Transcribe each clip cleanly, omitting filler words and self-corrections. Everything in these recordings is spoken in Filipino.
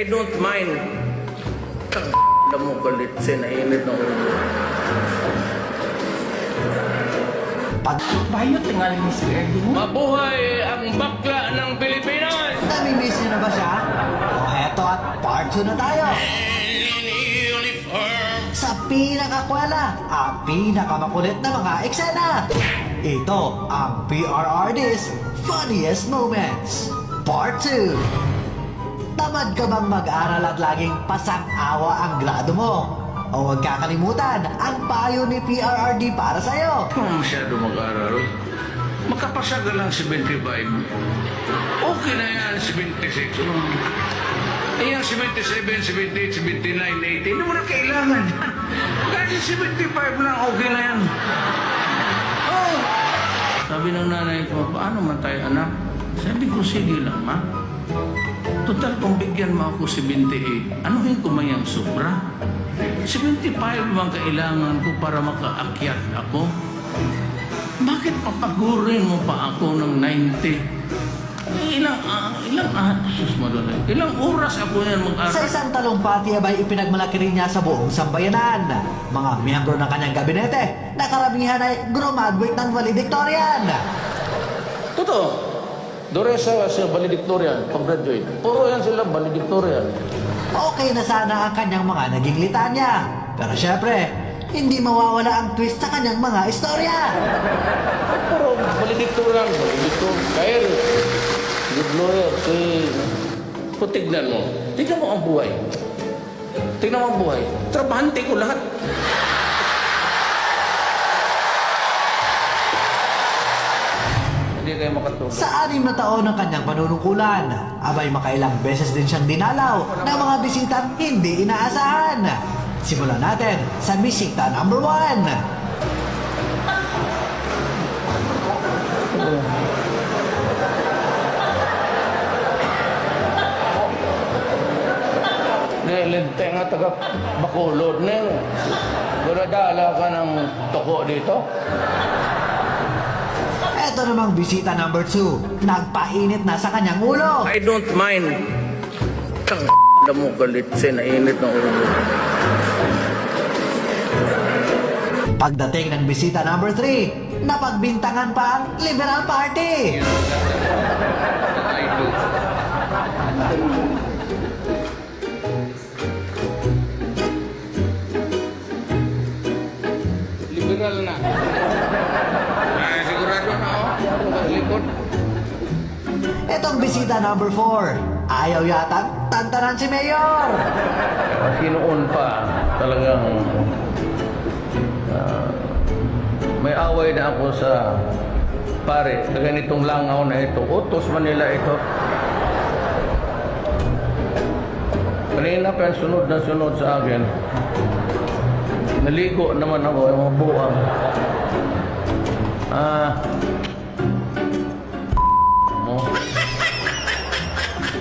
I don't mind. Alam mo galit siya, nainit ng ulo. Bayot tingali ni Sir Erdi mo. Mabuhay ang bakla ng Pilipinas! Nami-miss niyo na ba siya? O eto at part 2 na tayo. Sa pinakakwela, ang pinakamakulit na mga eksena. Ito ang PRRD's Funniest Moments. Part 2. Tamad ka bang mag-aral at laging pasang-awa ang grado mo? O huwag kakalimutan ang payo ni PRRD para sa'yo. Kung masyado mag-aral, makapasa ka lang 75. Okay na yan, 76. Eh, yung 77, 78, 79, 80, hindi mo na kailangan. Kasi 75 lang, okay na yan. Oh! Sabi ng nanay ko, paano man tayo, anak? Sabi ko, sige lang, ma. Total, kung bigyan mo ako 78, anuhin ko mayang sobra? 75 bang kailangan ko para makaakyat ako? Bakit papagurin mo pa ako ng 90? Ilang oras ako yan mag-aral? Sa isang talumpati abay ipinagmalaki rin niya sa buong sambayanan. Mga miyembro ng kanyang gabinete na karamihan ay graduate ng valedictorian. Totoo. Doresa sa valedictorian, pag-graduate. Puro yan sila valedictorian. Okay na sana ang kanyang mga naging litanya. Pero syempre, hindi mawawala ang twist sa kanyang mga istorya. Puro valedictorian, Kaya, good lawyer, kung tignan mo. Tignan mo ang buhay. Tignan mo ang buhay. Trabahante ko lahat. Hindi kayo makatulog. Sa 6 na taon ng kanyang panunungkulan, abay makailang beses din siyang dinalaw ng mga bisitang hindi inaasahan. Simulan natin sa bisita number 1. Lente nga taga Bacolod na yun. Duradala ka ng toko dito. Eto namang bisita number 2, nagpainit na sa kanyang ulo. I don't mind. Alam mo galit siya, nainit ng ulo. Pagdating ng bisita number 3, napagbintangan pa ang Liberal Party. Liberal na. Ay, sigurado na ako. Likod. Etong bisita number 4, ayaw yata tantanan si Mayor. Kasi noon pa, talagang may away na ako sa pare. Sa ganitong langaw na ito. Utos man nila ito. Kanina pa yung sunod na sunod sa akin. Naligo naman ako, yung mga buwang.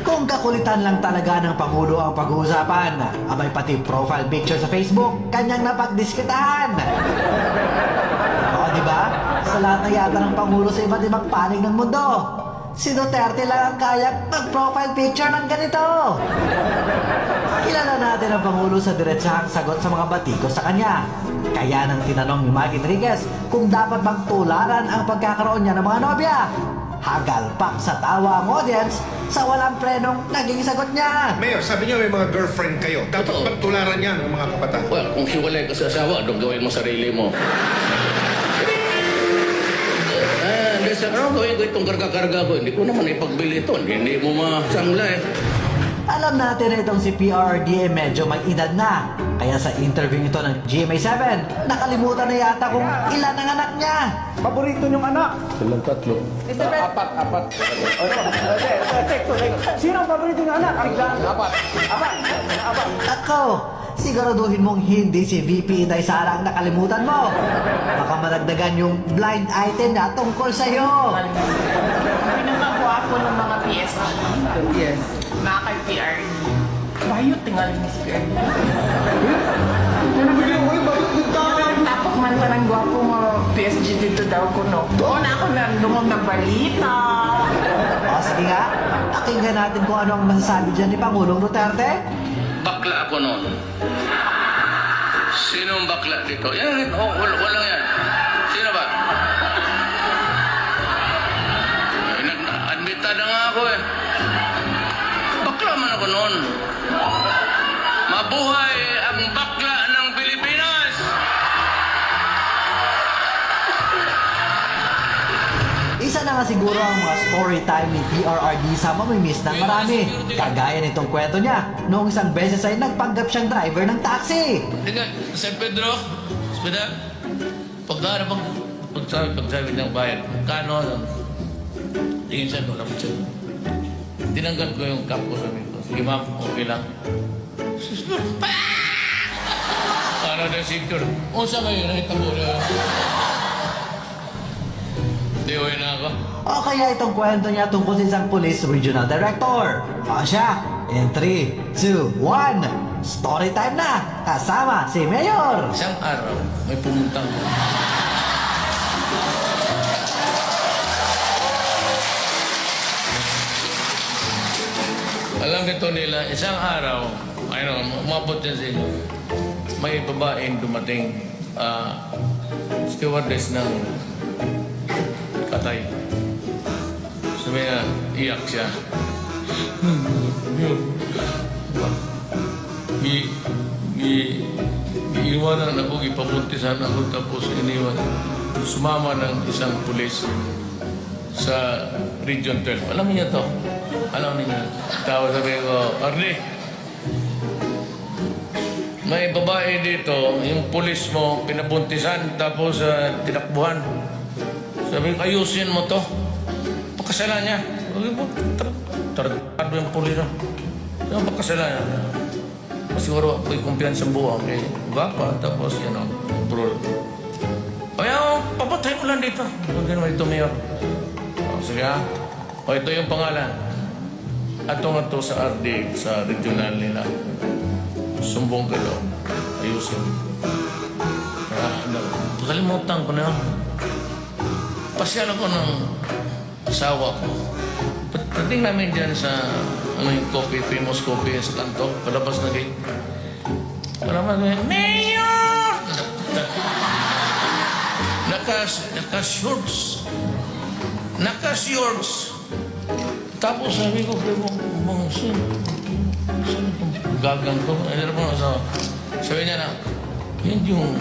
Kung kakulitan lang talaga ng Pangulo ang pag-uusapan, abay pati profile picture sa Facebook, kanyang napagdiskitahan. Oo, di ba? Sa lahat na yata ng Pangulo sa iba't ibang panig ng mundo, si Duterte lang ang kayang mag-profile picture ng ganito. Kilala natin ang Pangulo sa diretsahang sagot sa mga batikos sa kanya. Kaya nang tinanong ni Mike Enriquez kung dapat bang tularan ang pagkakaroon niya ng mga nobya. Hagalpak sa tawa ang audience sa walang prenong naging sagot niya. Mayor, sabi niyo may mga girlfriend kayo. Dapat Totoo. pagtularan yan ng mga kabataan. Well, kung hiwalay ka sa asawa, doon gawin mo sarili mo. Hindi sa gawin ko itong karga-karga ko. Hindi ko naman ipagbili ito. Hindi mo masangla eh. Alam natin na itong si PRD ay medyo may edad na. Kaya sa interview nito ng GMA7, nakalimutan na yata kung ilan ang anak niya. Paborito niyong anak? Silang tatlo. Apat. Sino ang paborito niyong anak? Apat. Ako, siguraduhin mong hindi si VP Inday Sara ang nakalimutan mo. Baka madagdagan yung blind item niya tungkol sa'yo. Pinakagwapo ng mga PSG. Yes. Mga kay PRD. Bayot tingali ni Sir Erdi. Pero bigyan mo yung bakit nagtahan? Tapos man tanang gwapo nga PSG dito daw ko, no? Doon ako nandungog na balita. O sige nga, pakinggan natin kung ano ang masasabi dyan ni Pangulong Duterte. Bakla ako noon. Sinong bakla dito? Yan, walang yan. Sino ba? Nag-admita na nga ako eh. Bakla man ako noon. Mabuhay ang bakla ng Pilipinas! Isa na nga siguro ang mga story time ni PRRD sa mamimiss ng marami. Kagaya nitong kwento niya, noong isang beses ay nagpanggap siyang driver ng taxi. Teka, San Pedro, hospital, pagsabi ng bayad, kano, tingin siya, wala mo siya. Tinanggal ko yung cup ko, sabi ko, sige ma'am, okay lang. Ano na secure? O sa ngayon, nakita mo na. Hindi, uwi na ako. O kaya itong kwento niya tungkol sa isang police regional director. O siya, in 3, 2, 1, story time na! Kasama si Mayor! Isang araw, may pumuntang alam nito nila, isang araw, umabot yan sa inyo, may babaeng dumating, stewardess ng Katay. Sabi niya, iyak siya. Iiwanan ako, ipabuntisan ako, tapos iniwan. Sumama ng isang pulis sa Region 12. Alam niya to. Alam niya. Tapos sabi ko, Arnie, may babae dito, yung pulis mo, pinabuntisan, tapos tinakbuhan. Sabi ko, ayusin mo to. Pagkasalan niya. Sabi ko, tarado yung pulis na. Sabi ko, pagkasalan niya. Siguro may kumpiyansa buwang kay Gapa, tapos bro. Kaya papatay mo lang dito. Huwag naman ito, Mayor. Sige ha. O ito yung pangalan. Atong ito sa RD, sa regional nila. Sumbong ka doon. Ayusin. Kalimutan ko na. Pasyal ako ng asawa ko. Pagdating namin dyan sa yung coffee, famous coffee sa kanto, palabas na gate. Palabas na Mayor! Naka-shorts. Naka-shorts. Tapos sabi ko, mga sin, gagang ko. Ano po sa sabi niya na, yun yung,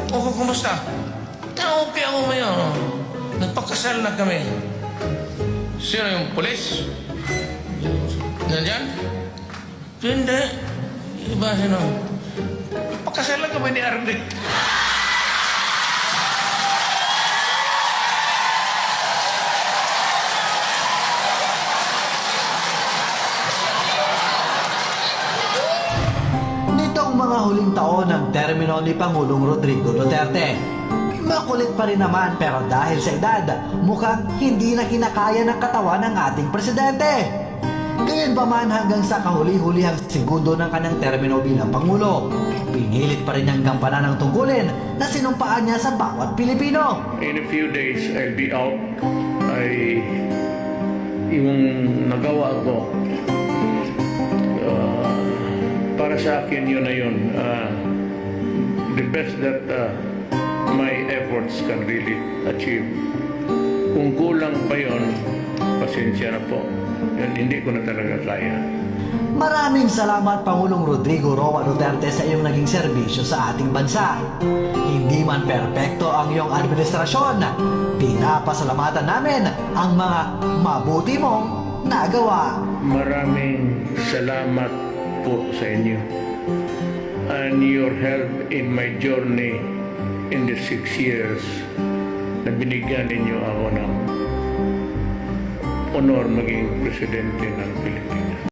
kumusta? Okay ako ngayon. Nagpakasal na kami. Sino yung pulis? Nandyan? Hindi. Iba sino? Pakasal lang kami ni Arde. Nitong mga huling taon ng termino ni Pangulong Rodrigo Duterte, makulit pa rin naman pero dahil sa edad, mukhang hindi na kinakaya ng katawan ng ating presidente. Gayunpaman hanggang sa kahuli-hulihang segundo ng kanyang termino bilang Pangulo, pinilit pa rin niyang gampanan ng tungkulin na sinumpaan niya sa bawat Pilipino. In a few days, I'll be out. Yung nagawa ko, para sa akin yun na yun. The best that my efforts can really achieve. Kung kulang pa yun, pasensya na po. Yan, hindi ko na talaga kaya. Maraming salamat Pangulong Rodrigo Roa Duterte sa iyong naging serbisyo sa ating bansa. Hindi man perpekto ang iyong administrasyon, pinapasalamatan namin ang mga mabuti mong nagawa. Maraming salamat po sa inyo and your help in my journey in the 6 years na binigyan ninyo ako ng honor maging presidente ng Pilipinas.